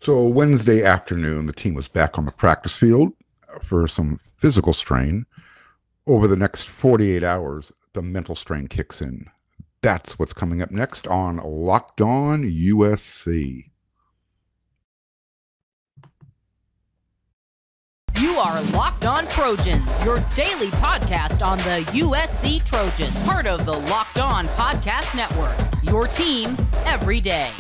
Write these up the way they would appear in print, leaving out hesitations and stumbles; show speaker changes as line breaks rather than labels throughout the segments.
So Wednesday afternoon, the team was back on the practice field for some physical strain. Over the next 48 hours, the mental strain kicks in. That's what's coming up next on Locked On USC.
You are Locked On Trojans, your daily podcast on the USC Trojans, part of the Locked On Podcast Network, your team every day.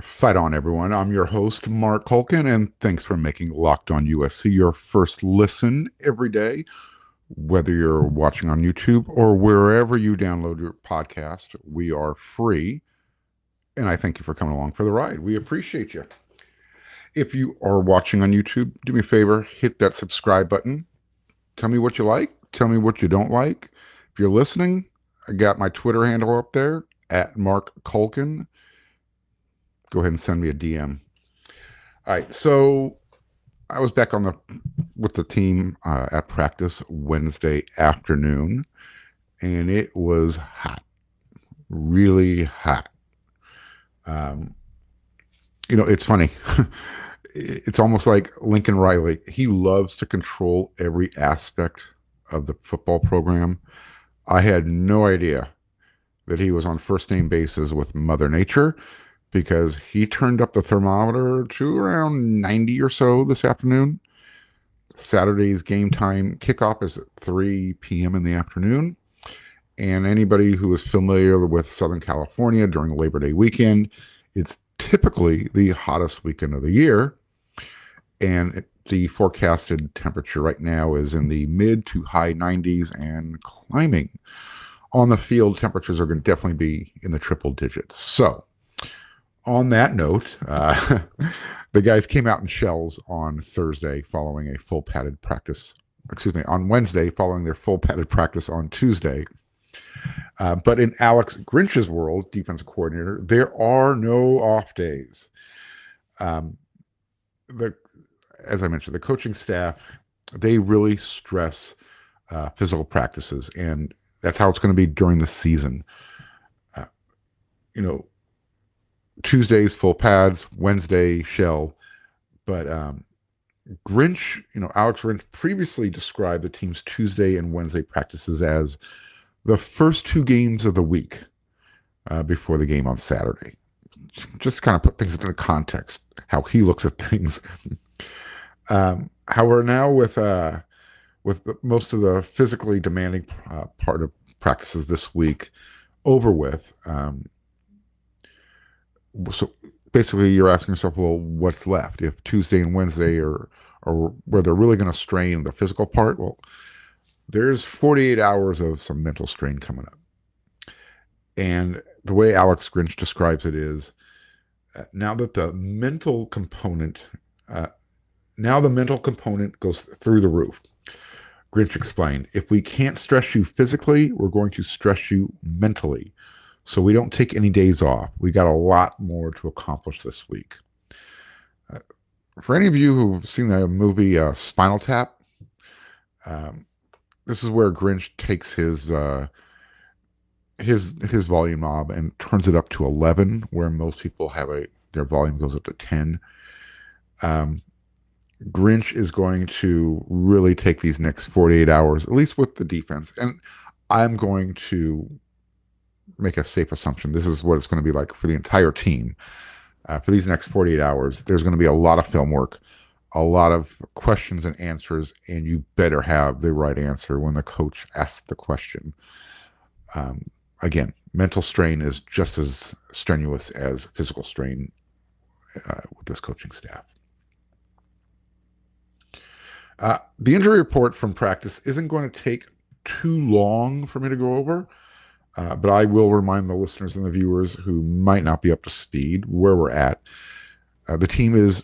Fight on, everyone. I'm your host, Marc, and thanks for making Locked On USC your first listen every day. Whether you're watching on YouTube or wherever you download your podcast, we are free. And I thank you for coming along for the ride. We appreciate you. If you are watching on YouTube, do me a favor, hit that subscribe button. Tell me what you like. Tell me what you don't like. If you're listening, I got my Twitter handle up there, @Marc. Go ahead and send me a DM. All right, so I was back with the team at practice Wednesday afternoon, and it was hot, really hot. It's funny. It's almost like Lincoln Riley. He loves to control every aspect of the football program. I had no idea that he was on first name basis with Mother Nature, because he turned up the thermometer to around 90 or so this afternoon. Saturday's game time kickoff is at 3 p.m. in the afternoon. And anybody who is familiar with Southern California during Labor Day weekend, it's typically the hottest weekend of the year. And the forecasted temperature right now is in the mid to high 90s and climbing. On the field, temperatures are going to definitely be in the triple digits. So, on that note, the guys came out in shells on Thursday following a full padded practice. On Wednesday following their full padded practice on Tuesday. But in Alex Grinch's world, defensive coordinator, there are no off days. As I mentioned, the coaching staff, they really stress physical practices, and that's how it's going to be during the season. Tuesday's full pads, Wednesday shell, but Grinch, Alex Grinch previously described the team's Tuesday and Wednesday practices as the first two games of the week before the game on Saturday. Just to kind of put things into context, how he looks at things. However, now with most of the physically demanding part of practices this week over with, so basically you're asking yourself, well, what's left? If Tuesday and Wednesday are where they're really going to strain the physical part, well, there's 48 hours of some mental strain coming up. And the way Alex Grinch describes it is, now the mental component goes through the roof. Grinch explained, if we can't stress you physically, we're going to stress you mentally. So we don't take any days off. We got a lot more to accomplish this week. For any of you who've seen the movie Spinal Tap, this is where Grinch takes his volume knob and turns it up to 11, where most people have their volume goes up to 10. Grinch is going to really take these next 48 hours, at least with the defense, and I'm going to make a safe assumption. This is what it's going to be like for the entire team. For these next 48 hours, there's going to be a lot of film work, a lot of questions and answers, and you better have the right answer when the coach asks the question. Again, mental strain is just as strenuous as physical strain with this coaching staff. The injury report from practice isn't going to take too long for me to go over. But I will remind the listeners and the viewers who might not be up to speed where we're at. The team is,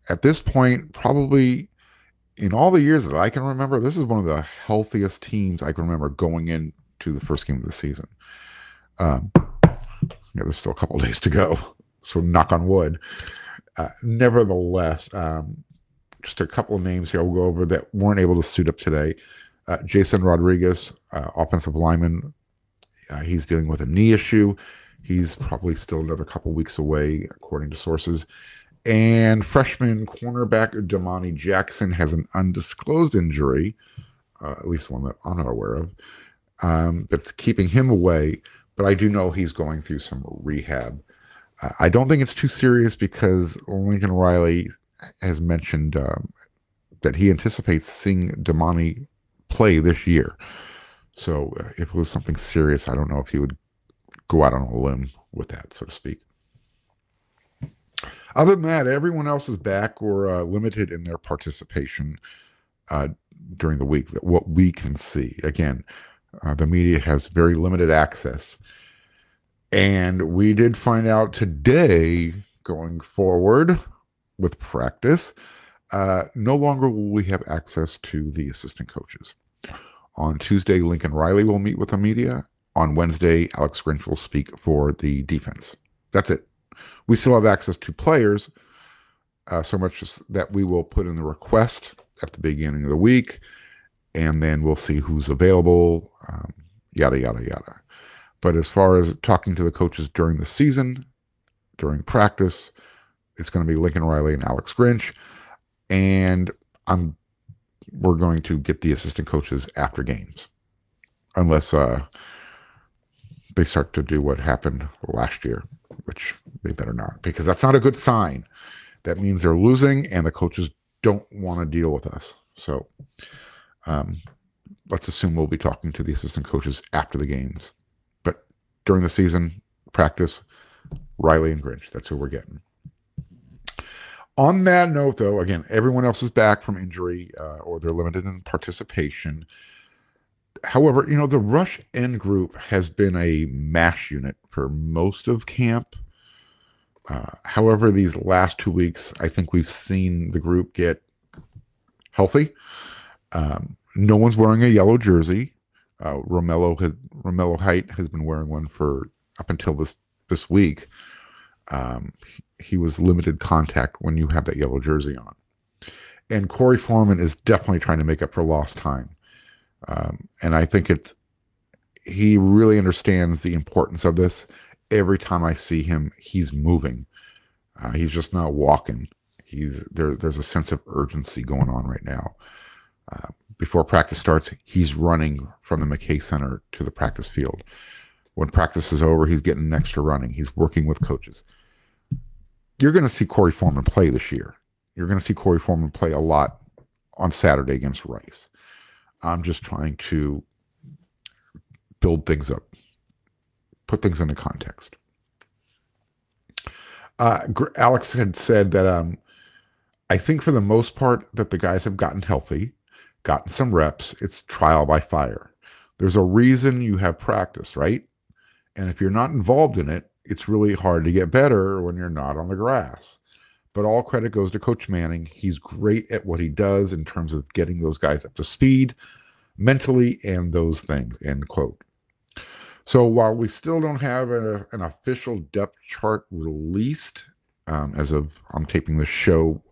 at this point, probably in all the years that I can remember, this is one of the healthiest teams I can remember going into the first game of the season. There's still a couple of days to go, so knock on wood. Nevertheless, just a couple of names here I'll go over that weren't able to suit up today. Jason Rodriguez, offensive lineman, he's dealing with a knee issue. He's probably still another couple weeks away, according to sources. And freshman cornerback Damani Jackson has an undisclosed injury, at least one that I'm not aware of, that's keeping him away. But I do know he's going through some rehab. I don't think it's too serious because Lincoln Riley has mentioned that he anticipates seeing Damani play this year. So if it was something serious, I don't know if he would go out on a limb with that, so to speak. Other than that, everyone else is back or limited in their participation during the week, what we can see. Again, the media has very limited access. And we did find out today, going forward with practice, no longer will we have access to the assistant coaches. On Tuesday, Lincoln Riley will meet with the media. On Wednesday, Alex Grinch will speak for the defense. That's it. We still have access to players, so much that we will put in the request at the beginning of the week, and then we'll see who's available, yada, yada, yada. But as far as talking to the coaches during the season, during practice, it's going to be Lincoln Riley and Alex Grinch, and we're going to get the assistant coaches after games, unless they start to do what happened last year, which they better not, because that's not a good sign. That means they're losing, and the coaches don't want to deal with us. So let's assume we'll be talking to the assistant coaches after the games. But during the season, practice, Riley and Grinch, that's who we're getting. On that note, though, again, everyone else is back from injury or they're limited in participation. However, the rush end group has been a mash unit for most of camp. However, these last 2 weeks, I think we've seen the group get healthy. No one's wearing a yellow jersey. Romello Height has been wearing one for up until this week. He was limited contact when you have that yellow jersey on. And Corey Foreman is definitely trying to make up for lost time. And I think he really understands the importance of this. Every time I see him, he's moving. He's just not walking. There's a sense of urgency going on right now. Before practice starts, he's running from the McKay Center to the practice field. When practice is over, he's getting an extra running. He's working with coaches. You're going to see Corey Foreman play this year. You're going to see Corey Foreman play a lot on Saturday against Rice. I'm just trying to build things up, put things into context. Alex had said that I think for the most part that the guys have gotten healthy, gotten some reps. It's trial by fire. There's a reason you have practice, right? And if you're not involved in it, it's really hard to get better when you're not on the grass. But all credit goes to Coach Manning. He's great at what he does in terms of getting those guys up to speed mentally and those things, end quote. So while we still don't have an official depth chart released, as of I'm taping this show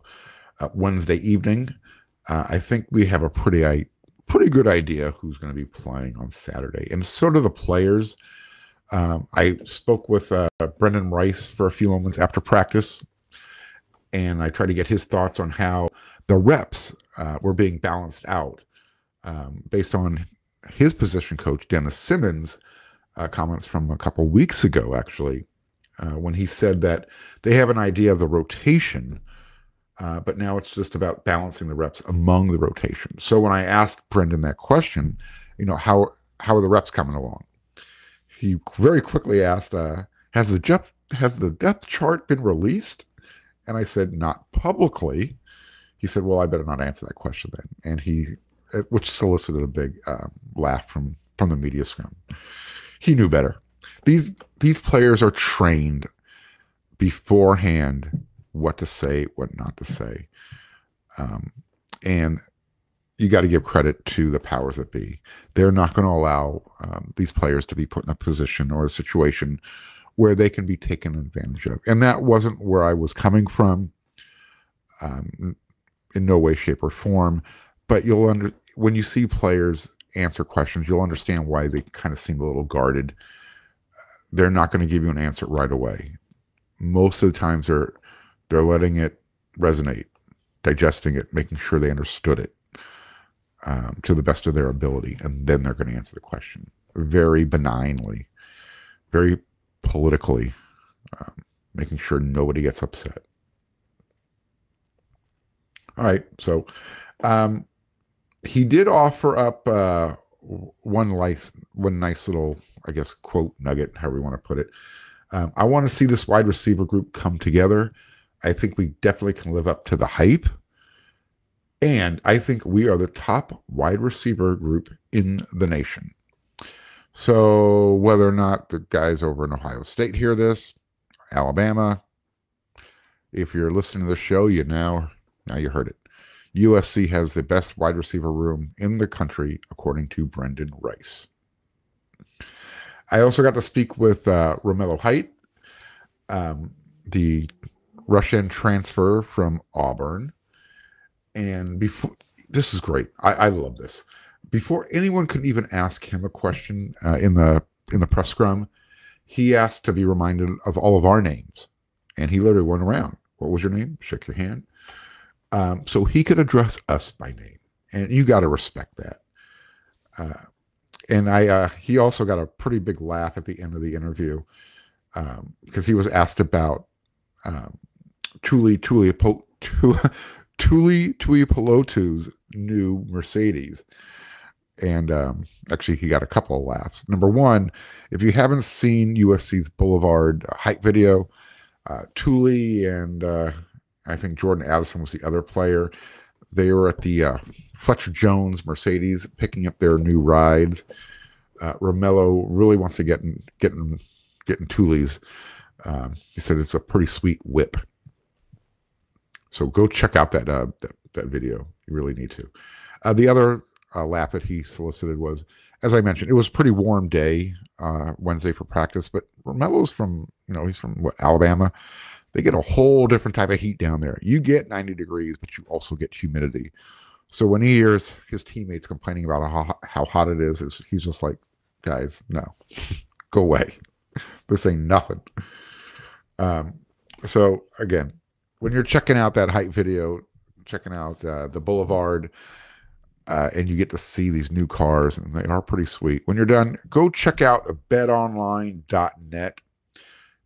Wednesday evening, I think we have a pretty good idea who's going to be playing on Saturday. And so do the players. I spoke with Brendan Rice for a few moments after practice, and I tried to get his thoughts on how the reps were being balanced out based on his position coach, Dennis Simmons' comments from a couple weeks ago, actually, when he said that they have an idea of the rotation, but now it's just about balancing the reps among the rotation. So when I asked Brendan that question, how are the reps coming along? He very quickly asked, has the depth chart been released? And I said, not publicly. He said, well, I better not answer that question then. And which solicited a big laugh from the media scrum. He knew better. These players are trained beforehand what to say, what not to say. And you got to give credit to the powers that be. They're not going to allow these players to be put in a position or a situation where they can be taken advantage of. And that wasn't where I was coming from, in no way, shape, or form. But when you see players answer questions, you'll understand why they kind of seem a little guarded. They're not going to give you an answer right away. Most of the times they're letting it resonate, digesting it, making sure they understood it to the best of their ability, and then they're going to answer the question very benignly, very politically, making sure nobody gets upset. All right, so he did offer up one nice little, I guess, quote nugget, however you want to put it. I want to see this wide receiver group come together. I think we definitely can live up to the hype. And I think we are the top wide receiver group in the nation. So whether or not the guys over in Ohio State hear this, Alabama, if you're listening to the show, now you heard it. USC has the best wide receiver room in the country, according to Brendan Rice. I also got to speak with Romello Height, the Russian transfer from Auburn. And this is great. I love this. Before anyone could even ask him a question in the press scrum, he asked to be reminded of all of our names. And he literally went around. What was your name? Shake your hand. So he could address us by name. And you got to respect that. And he also got a pretty big laugh at the end of the interview because he was asked about Tuipulotu's new Mercedes. And actually, he got a couple of laughs. Number one, if you haven't seen USC's Boulevard hype video, Tuli and I think Jordan Addison was the other player. They were at the Fletcher Jones Mercedes picking up their new rides. Romello really wants to get in Tuli's. He said it's a pretty sweet whip. So go check out that video. You really need to. The other laugh that he solicited was, as I mentioned, it was a pretty warm day Wednesday for practice, but Romello's from, he's from Alabama. They get a whole different type of heat down there. You get 90 degrees, but you also get humidity. So when he hears his teammates complaining about how hot it is, he's just like, guys, no, go away. This ain't nothing. So again, when you're checking out that hype video, checking out the Boulevard, and you get to see these new cars, and they are pretty sweet. When you're done, go check out betonline.net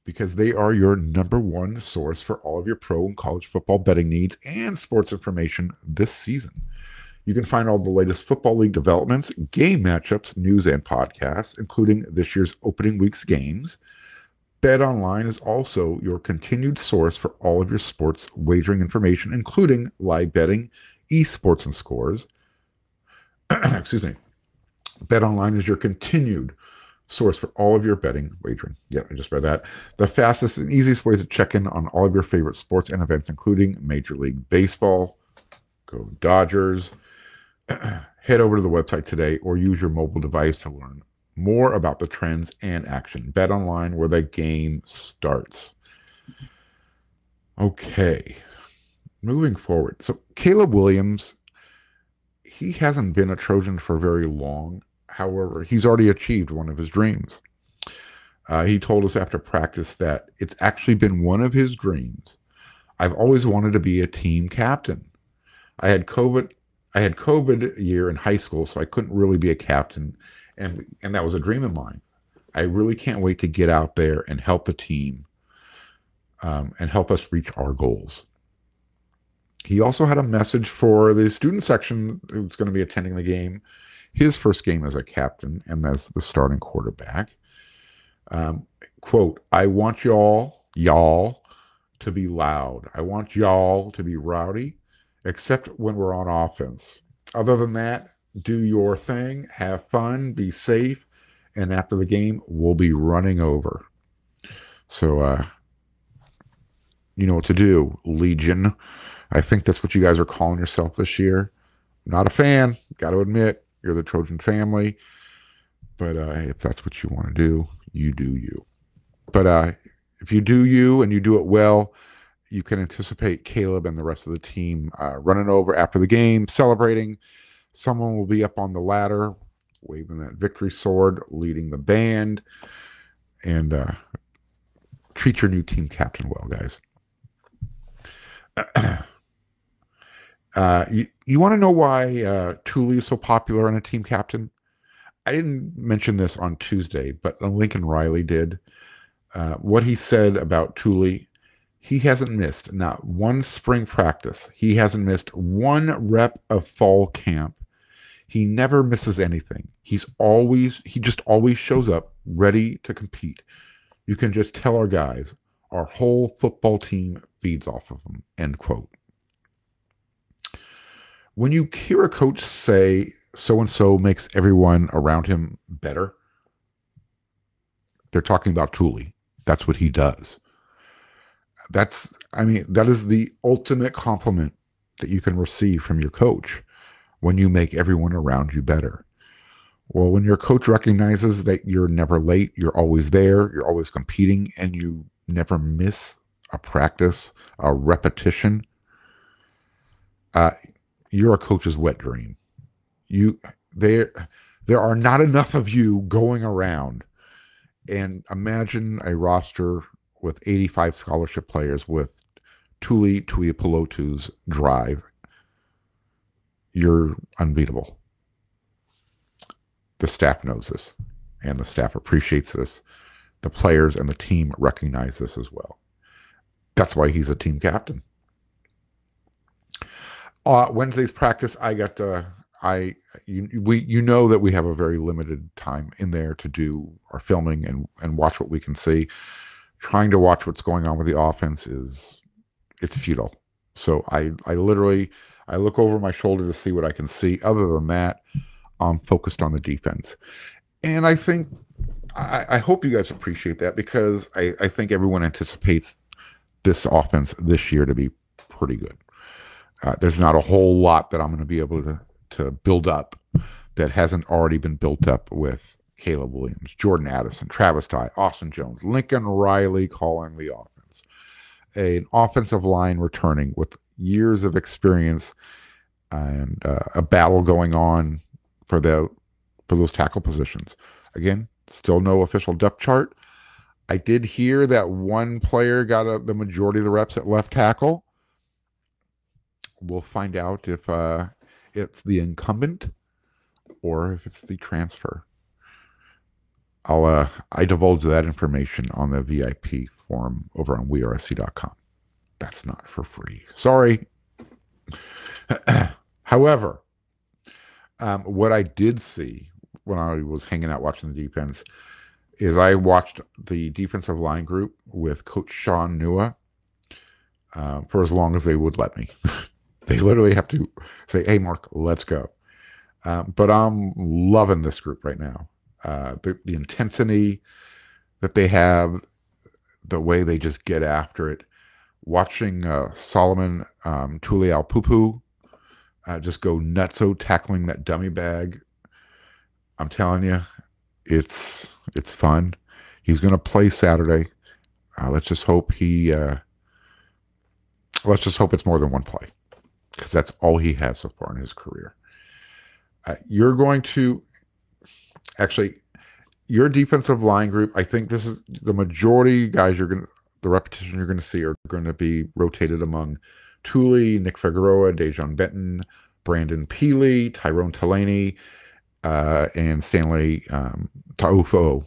because they are your number one source for all of your pro and college football betting needs and sports information this season. You can find all the latest Football League developments, game matchups, news, and podcasts, including this year's opening week's games. BetOnline is also your continued source for all of your sports wagering information, including live betting, esports, and scores. Excuse me. BetOnline is your continued source for all of your betting wagering. Yeah, I just read that. The fastest and easiest way to check in on all of your favorite sports and events, including Major League Baseball. Go Dodgers. Head over to the website today or use your mobile device to learn more about the trends and action. BetOnline, where the game starts. Okay. Moving forward. So Caleb Williams, he hasn't been a Trojan for very long. However, he's already achieved one of his dreams. He told us after practice that it's actually been one of his dreams. I've always wanted to be a team captain. I had COVID year in high school, so I couldn't really be a captain, and that was a dream of mine. I really can't wait to get out there and help the team and help us reach our goals. He also had a message for the student section who's going to be attending the game, his first game as a captain and as the starting quarterback. Quote, I want y'all to be loud. I want y'all to be rowdy, except when we're on offense. Other than that, do your thing, have fun, be safe, and after the game, we'll be running over. So, you know what to do, Legion. I think that's what you guys are calling yourself this year. Not a fan, got to admit, you're the Trojan family. But if that's what you want to do, you do you. But if you do you and you do it well, you can anticipate Caleb and the rest of the team running over after the game, celebrating, Someone will be up on the ladder, waving that victory sword, leading the band, and treat your new team captain well, guys. You want to know why Thule is so popular on a team captain? I didn't mention this on Tuesday, but Lincoln Riley did. What he said about Thule, he hasn't missed not one spring practice. He hasn't missed one rep of fall camp. He never misses anything. He just always shows up ready to compete. You can just tell our guys, our whole football team feeds off of him, end quote. When you hear a coach say so-and-so makes everyone around him better, they're talking about Thule. That's what he does. That is the ultimate compliment that you can receive from your coach when you make everyone around you better. Well, when your coach recognizes that you're never late, you're always there, you're always competing, and you never miss a practice, a repetition, you're a coach's wet dream. There are not enough of you going around. And imagine a roster with 85 scholarship players with Tuli Tuipulotu's drive. You're unbeatable. The staff knows this, and the staff appreciates this. The players and the team recognize this as well. That's why he's a team captain. Wednesday's practice, you know that we have a very limited time in there to do our filming and watch what we can see. Trying to watch what's going on with the offense it's futile. So I look over my shoulder to see what I can see. Other than that, I'm focused on the defense. And I think I hope you guys appreciate that, because I think everyone anticipates this offense this year to be pretty good. There's not a whole lot that I'm going to be able to build up that hasn't already been built up with Caleb Williams, Jordan Addison, Travis Dye, Austin Jones, Lincoln Riley calling the offense. An offensive line returning with years of experience and a battle going on for those tackle positions. Again, still no official depth chart. I did hear that one player got the majority of the reps at left tackle. We'll find out if it's the incumbent or if it's the transfer. I divulge that information on the VIP forum over on wearesc.com. That's not for free. Sorry. However, what I did see when I was hanging out watching the defense is I watched the defensive line group with Coach Sean Nua for as long as they would let me. They literally have to say, "Hey, Marc, let's go." But I'm loving this group right now. The intensity that they have, the way they just get after it. Watching Solomon Tuliaupupu just go nutso tackling that dummy bag. I'm telling you, it's fun. He's going to play Saturday. Let's just hope it's more than one play, because that's all he has so far in his career. You're going to your defensive line group, I think this is the majority guys the repetition you're going to see are going to be rotated among Thule, Nick Figueroa, Dejon Benton, Brandon Peely, Tyrone Taleni, and Stanley Taufo.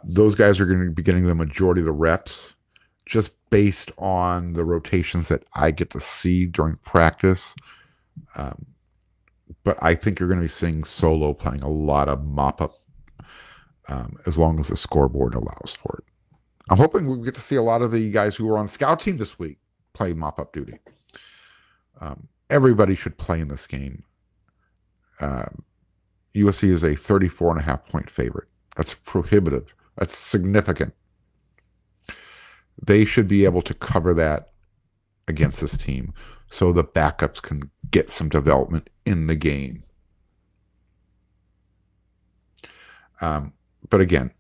Those guys are going to be getting the majority of the reps just based on the rotations that I get to see during practice. But I think you're going to be seeing Solo playing a lot of mop-up as long as the scoreboard allows for it. I'm hoping we get to see a lot of the guys who were on scout team this week play mop-up duty. Everybody should play in this game. USC is a 34.5-point favorite. That's prohibitive. That's significant. They should be able to cover that against this team so the backups can get some development in the game. But again,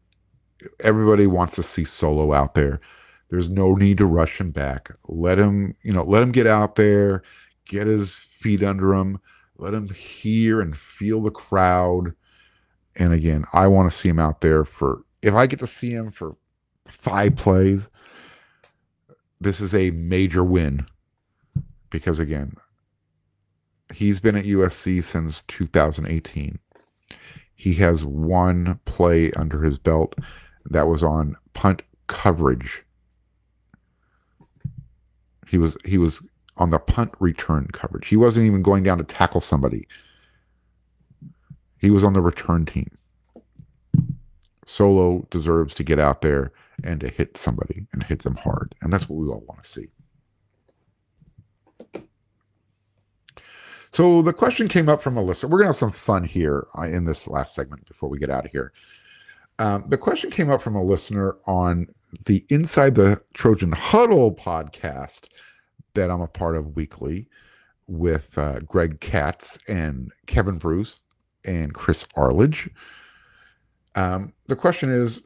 everybody wants to see Solo out there. There's no need to rush him back. Let him get out there, get his feet under him. Let him hear and feel the crowd. And again, I want to see him out there if I get to see him for 5 plays, this is a major win. Because again, he's been at USC since 2018. He has 1 play under his belt. That was on punt coverage. He was on the punt return coverage. He wasn't even going down to tackle somebody. He was on the return team. Solo deserves to get out there and to hit somebody and hit them hard. And that's what we all want to see. So the question came up from a listener. We're going to have some fun here in this last segment before we get out of here. The question came up from a listener on the Inside the Trojan Huddle podcast that I'm a part of weekly with Greg Katz and Kevin Bruce and Chris Arledge. The question is,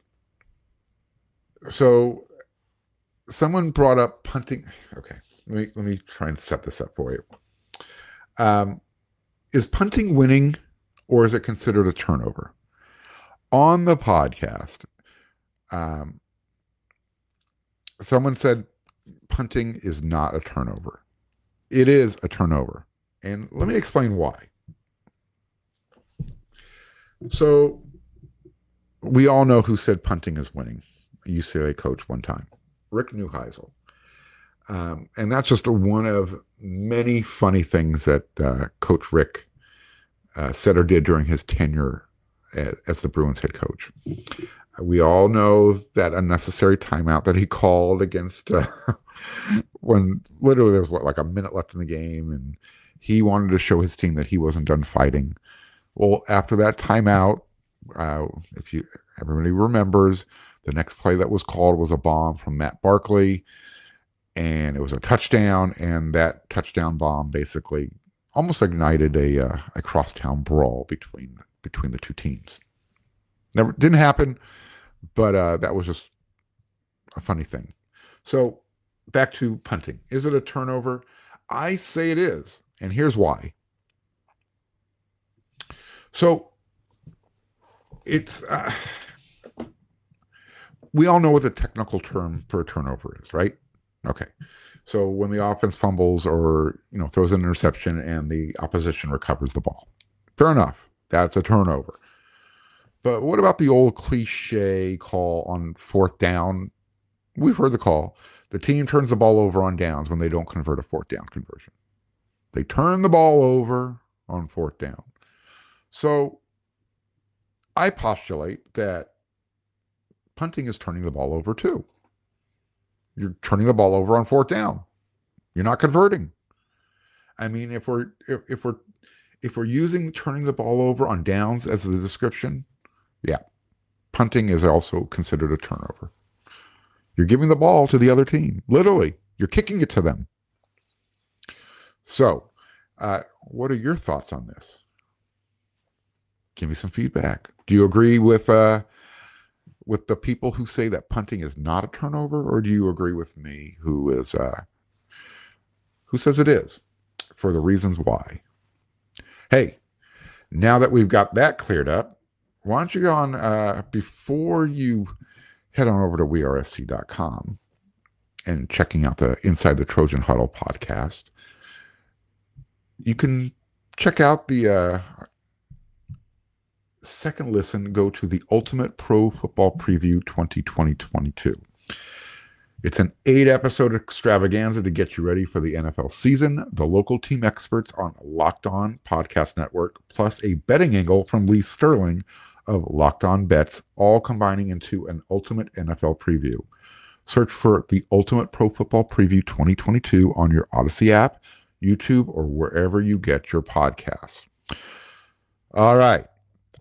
so someone brought up punting. Okay, let me try and set this up for you. Is punting winning, or is it considered a turnover? On the podcast, someone said punting is not a turnover. It is a turnover. And let me explain why. So we all know who said punting is winning. A UCLA coach one time, Rick Neuheisel. And that's just one of many funny things that Coach Rick said or did during his tenure as the Bruins head coach. We all know that unnecessary timeout that he called against when literally there was like a minute left in the game, and he wanted to show his team that he wasn't done fighting. Well, after that timeout, if everybody remembers, the next play that was called was a bomb from Matt Barkley, and it was a touchdown, and that touchdown bomb basically almost ignited a crosstown brawl between the two teams. Never didn't happen, but that was just a funny thing. So back to punting. Is it a turnover? I say it is, and here's why. So it's we all know what the technical term for a turnover is, right? Okay. So when the offense fumbles or throws an interception and the opposition recovers the ball, fair enough. That's a turnover. But what about the old cliche call on 4th down? We've heard the call. The team turns the ball over on downs when they don't convert a 4th down conversion. They turn the ball over on 4th down. So I postulate that punting is turning the ball over too. You're turning the ball over on 4th down. You're not converting. I mean, if we're using turning the ball over on downs as the description, yeah, punting is also considered a turnover. You're giving the ball to the other team. Literally, you're kicking it to them. So, what are your thoughts on this? Give me some feedback. Do you agree with the people who say that punting is not a turnover, or do you agree with me who says it is for the reasons why? Hey, now that we've got that cleared up, why don't you go on before you head on over to wearesc.com and checking out the Inside the Trojan Huddle podcast. You can check out the second listen, go to the Ultimate Pro Football Preview 2020-22. It's an 8-episode extravaganza to get you ready for the NFL season. The local team experts on Locked On Podcast Network, plus a betting angle from Lee Sterling of Locked On Bets, all combining into an ultimate NFL preview. Search for the Ultimate Pro Football Preview 2022 on your Odyssey app, YouTube, or wherever you get your podcasts. All right.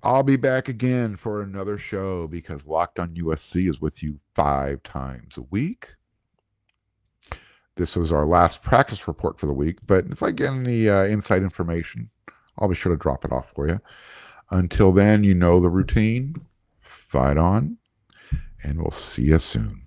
I'll be back again for another show because Locked On USC is with you 5 times a week. This was our last practice report for the week, but if I get any inside information, I'll be sure to drop it off for you. Until then, you know the routine. Fight on, and we'll see you soon.